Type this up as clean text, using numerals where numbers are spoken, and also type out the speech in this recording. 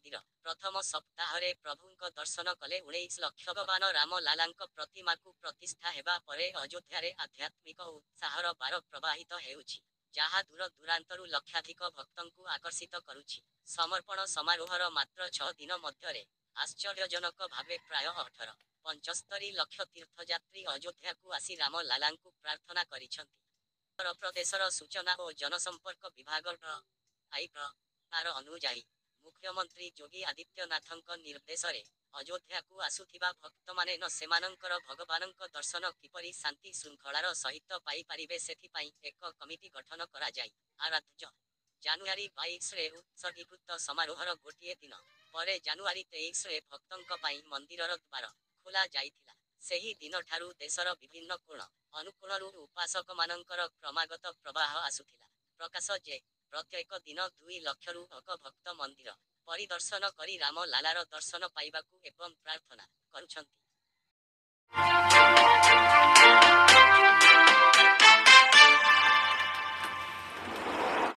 मंदिर प्रथम सप्ताह प्रभु दर्शन कले 19 लक्ष भगवान राम लालांक प्रतिमा को प्रतिष्ठा हेबा परे अयोध्या आध्यात्मिक उत्साहर बार प्रवाहित हेउछि जहा दूर दूरांतरु लक्षाधिक भक्तंकु आकर्षित करुछि। समर्पण समारोहर मात्र 6 दिन मध्यरे आश्चर्यजनक भावे प्राय 18.75 लक्ष तीर्थयात्री अयोध्या को आसी राम लालांकु प्रार्थना करिछन्ति। उत्तर प्रदेशर सूचना और जनसंपर्क विभाग आईप्र अनुजाई मुख्यमंत्री योगी आदित्यनाथଙ୍କ निर्देशरे अयोध्या को आसुथिबा भक्त माने न सेमानंकर भगवानଙ୍କ दर्शन किपरि शांति श्रृंखलार सहित पाई पारिबे सेथिपाई एक कमिटी गठन करा जाई। आराध्य जानुआरी 22 रे उत्सर्गीकृत समारोहर गोटिए दिन परे जानुआरी 23 रे भक्तंक पाई मंदिरर द्वार खोला जाइथिला। सेही दिन ठारू देशर विभिन्न कोण अनुकोणरू उपासक मानंकर क्रमागत प्रवाह आसुथिला। प्रकाश जे प्रत्येक दिन 2 लक्षरू अधिक भक्त मंदिर परिदर्शन करी राम लालार दर्शन पाइबाकू एवं प्रार्थना करुछन्ति।